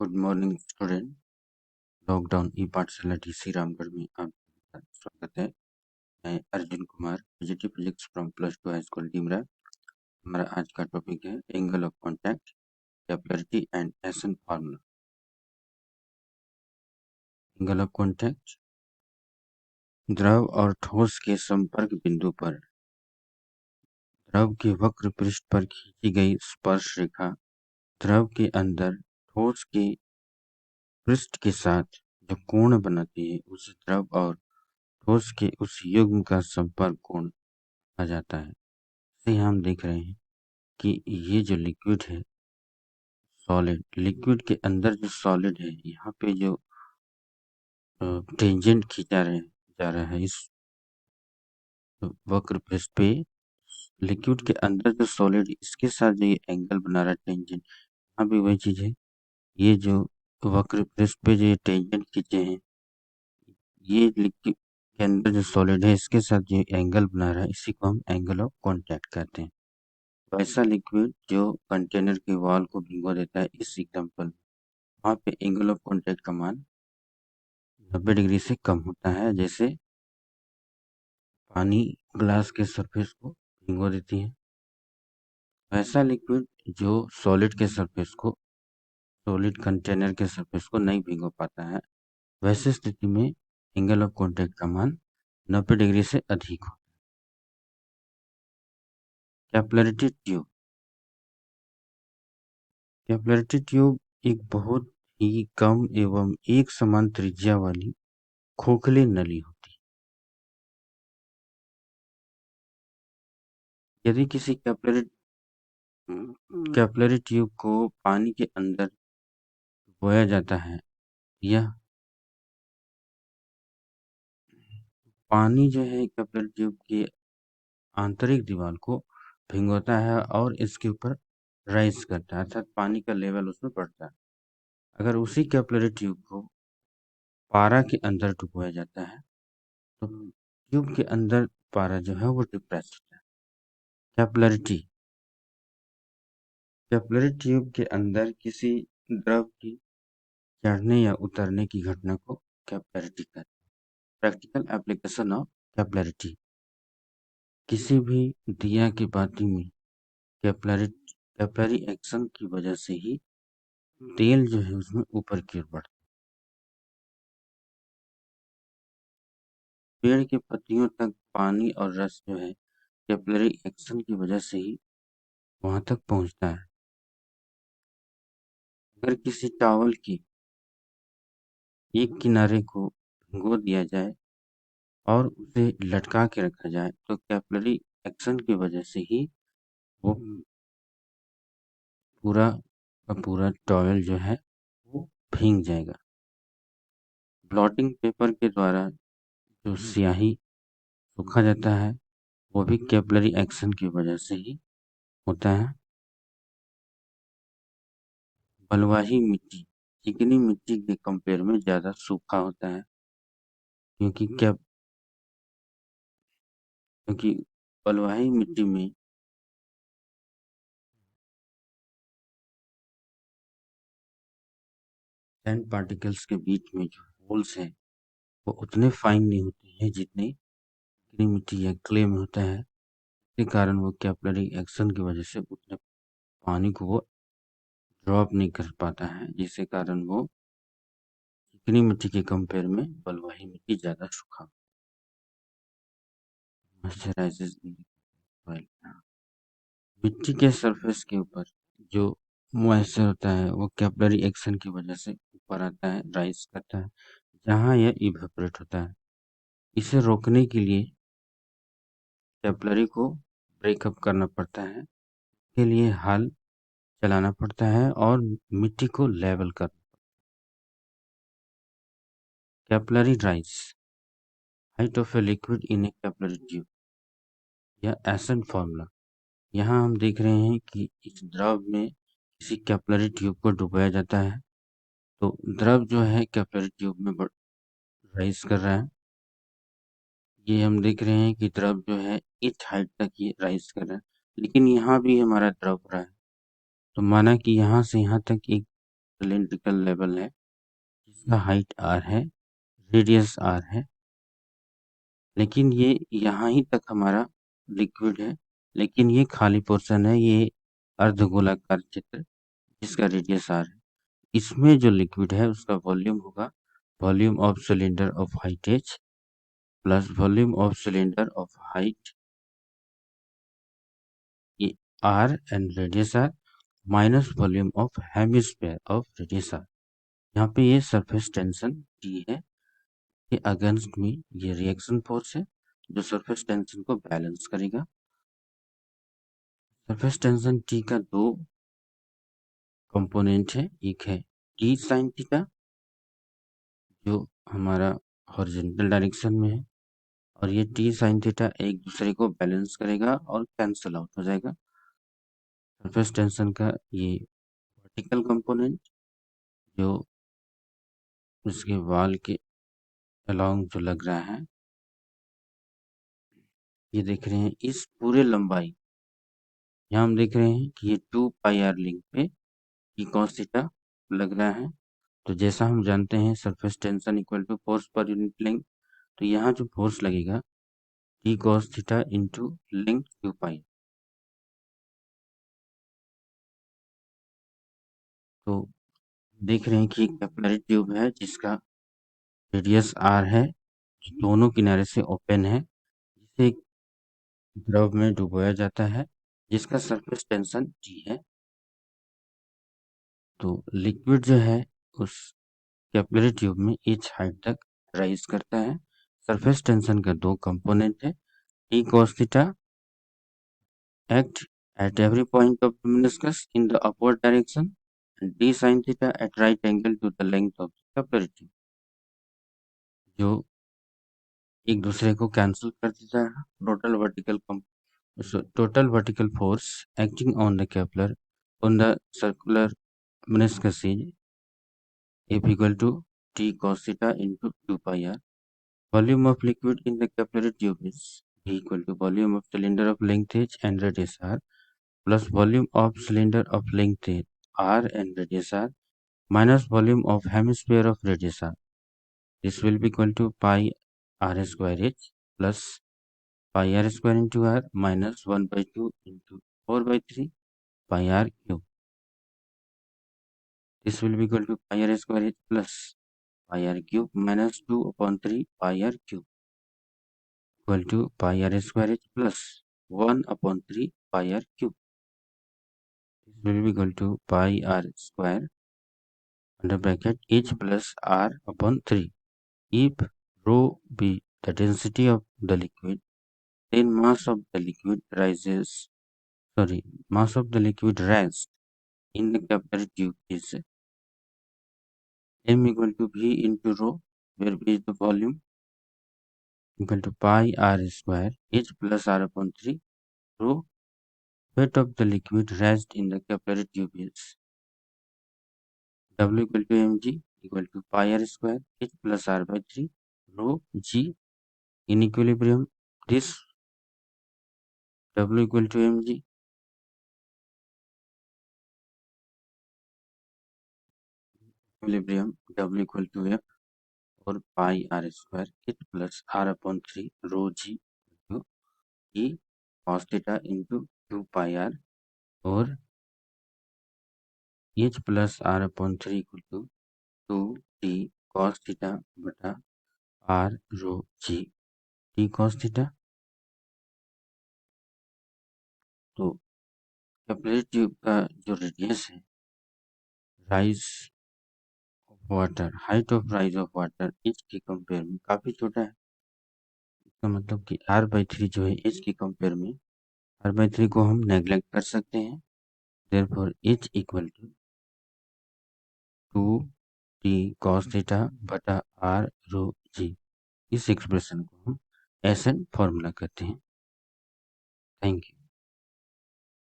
Good morning student. Lockdown E Pathshala DC Ramgarh में आपका स्वागत है। मैं Arjun Kumar, PGT physics from +2 high school Dimra. हमारा आज का टॉपिक है angle of contact, capillarity and ascent formula. Angle of contact, द्रव और ठोस के संपर्क बिंदु पर द्रव के वक्र पृष्ठ पर खींची गई स्पर्श रेखा द्रव के अंदर ठोस के पृष्ठ के साथ जो कोण बनाती है उसे द्रव और ठोस के उस युग्म का संपर्क कोण आ जाता है। इसे हम देख रहे हैं कि ये जो लिक्विड है, सॉलिड, लिक्विड के अंदर जो सॉलिड है, यहाँ पे जो टेंजेंट खींचा जा रहा है इस वक्र पृष्ठ पे, लिक्विड के अंदर जो सॉलिड, इसके साथ जो ये एंगल बना रहा है टेंजेंट, यहाँ भी वही चीज है। ये जो वक्र पृष्ठ पे जो ये टेंजेंट खींचे हैं, ये लिक्विड के अंदर जो सॉलिड है इसके साथ जो एंगल बना रहा है, इसी को हम एंगल ऑफ कॉन्टैक्ट कहते हैं। वैसा लिक्विड जो कंटेनर के वॉल को भिगो देता है, इस एग्जांपल में वहाँ पे एंगल ऑफ कॉन्टैक्ट का मान 90 डिग्री से कम होता है। जैसे पानी ग्लास के सरफेस को भिगो देती है, वैसा लिक्विड जो सॉलिड के सरफेस को, सॉलिड कंटेनर के सरफेस को नहीं भिगो पाता है, वैसे स्थिति में एंगल ऑफ कॉन्टैक्ट का मान 90 डिग्री से अधिक हो। कैपिलरिटी ट्यूब, कैपिलरिटी ट्यूब एक बहुत ही कम एवं एक समान त्रिज्या वाली खोखली नली होती है। यदि किसी कैपिलरी ट्यूब को पानी के अंदर बोया जाता है, यह पानी जो है कैपिलरी ट्यूब की आंतरिक दीवार को भिगोता है और इसके ऊपर राइज करता है, अर्थात पानी का लेवल उसमें बढ़ता है। अगर उसी कैपिलरी ट्यूब को पारा के अंदर डुबोया जाता है तो ट्यूब के अंदर पारा जो है वो डिप्रेस होता है। कैपिलरिटी, कैपिलरी ट्यूब के अंदर किसी द्रव की चढ़ने या उतरने की घटना को कैपिलरिटी कहते हैं। प्रैक्टिकल एप्लीकेशन ऑफ कैपिलरिटी, किसी भी दिया की बाती में कैपिलरी एक्शन की वजह से ही तेल जो है उसमें ऊपर की ओर बढ़ता है। पेड़ के पत्तियों तक पानी और रस जो है कैपिलरी एक्शन की वजह से ही वहां तक पहुंचता है। अगर किसी टॉवल की एक किनारे को भिगो दिया जाए और उसे लटका के रखा जाए तो कैपिलरी एक्शन की वजह से ही वो पूरा का पूरा टॉवल जो है वो भीग जाएगा। ब्लॉटिंग पेपर के द्वारा जो स्याही सूखा जाता है वो भी कैपिलरी एक्शन की वजह से ही होता है। बलुआही मिट्टी चिकनी मिट्टी के कंपेयर में ज़्यादा सूखा होता है, क्योंकि बलुआही मिट्टी में सैंड पार्टिकल्स के बीच में जो होल्स हैं वो उतने फाइन नहीं होते हैं जितने चिकनी मिट्टी या क्ले में होता है। इसके कारण वो कैपिलरी एक्शन की वजह से उतने पानी को वो ड्रॉप नहीं कर पाता है, जिसके कारण वो चिकनी मिट्टी के कंपेयर में बलुआही मिट्टी ज़्यादा सूखा मॉइस्चराइजेस मिट्टी के सरफेस के ऊपर जो मॉइस्चर होता है वो कैपिलरी एक्शन की वजह से ऊपर आता है, राइज करता है, जहाँ यह इवेपोरेट होता है। इसे रोकने के लिए कैपिलरी को ब्रेकअप करना पड़ता है, इसके लिए हल चलाना पड़ता है और मिट्टी को लेवल करना। Capillary rise, height of a liquid in A capillary tube या एसन फॉर्मूला। यहाँ हम देख रहे हैं कि इस द्रव में किसी कैपिलरी ट्यूब को डुबाया जाता है तो द्रव जो है कैपिलरी ट्यूब में राइज कर रहा है। ये हम देख रहे हैं कि द्रव जो है इस हाइट तक ये राइज कर रहा है, लेकिन यहाँ भी हमारा द्रव रहा है तो माना कि यहाँ से यहाँ तक एक सिलिंड्रिकल लेवल है जिसका हाइट r है, रेडियस r है, लेकिन ये यहाँ ही तक हमारा लिक्विड है, लेकिन ये खाली पोर्शन है, ये अर्धगोलाकार क्षेत्र जिसका रेडियस r है। इसमें जो लिक्विड है उसका वॉल्यूम होगा volume of cylinder of height h plus volume of cylinder of height ये r and radius r minus volume of hemisphere of radius r। यहाँ पे ये सरफेस टेंशन T है, ये अगेंस्ट में ये रिएक्शन फोर्स है जो सरफेस टेंशन को बैलेंस करेगा। सरफेस टेंशन T का दो कंपोनेंट है, एक है T साइन थीटा जो हमारा हॉरिजॉन्टल डायरेक्शन में है, और ये T साइन थीटा एक दूसरे को बैलेंस करेगा और कैंसल आउट हो जाएगा। सरफेस टेंशन का ये वर्टिकल कंपोनेंट जो इसके वाल के अलोंग जो लग रहा है, ये देख रहे हैं इस पूरे लंबाई, यहाँ हम देख रहे हैं कि ये 2 पाई r लिंक पे T cos थीटा लग रहा है। तो जैसा हम जानते हैं surface tension equal to force per unit length, तो यहाँ जो फोर्स लगेगा T cos theta into length 2 pi. तो देख रहे हैं कि एक कैपिलरी ट्यूब है जिसका रेडियस r है, दोनों किनारे से ओपन है, जिसे द्रव में डुबोया जाता है जिसका सरफेस टेंशन T है। तो लिक्विड जो है उस कैपिलरी ट्यूब में h हाइट तक राइज करता है। सरफेस टेंशन का दो कंपोनेंट है, T cos theta act at every point of the meniscus in the upward direction and T sin theta at right angle to the length of the capillary tube, जो एक दूसरे को cancel कर देता है। Total vertical force acting on the capillary on the circular meniscus is F equal to T cos theta into 2 pi r. Volume of liquid in the capillary tube is V equal to volume of cylinder of length h and radius r plus volume of cylinder of length h r and radius r minus volume of hemisphere of radius r. This will be equal to pi r square h plus pi r square into r minus 1 by 2 into 4 by 3 pi r cube. This will be equal to pi r square h plus pi r cube minus 2 upon 3 pi r cube equal to pi r square h plus 1 upon 3 pi r cube. This will be equal to pi r square under bracket h plus r upon 3. If rho be the density of the liquid, then mass of the liquid rests in the capillary tube is m equal to v into rho, where v is the volume, equal to pi r square h plus r upon 3 rho. Weight of the liquid rests in the capillary tube is w equal to mg equal to pi r square h plus r by 3 rho g. In equilibrium, this w equal to mg equilibrium w equal to f और pi r square h plus r upon 3 rho g e cos theta into 2 pi r और h plus r upon 3 equal to 2 t cos theta बटा r rho g t cos theta। तो capillary tube का जो radius है, rise of water, height of rise of water H के compare में काफ़ी छोटा है। इसका मतलब कि r/3 जो है एच के कंपेयर में r/3 को हम नेग्लेक्ट कर सकते हैं। Therefore h equal to 2t cos theta बटा r rho g। इस एक्सप्रेशन को हम एसएन फॉर्मूला कहते हैं। Thank you.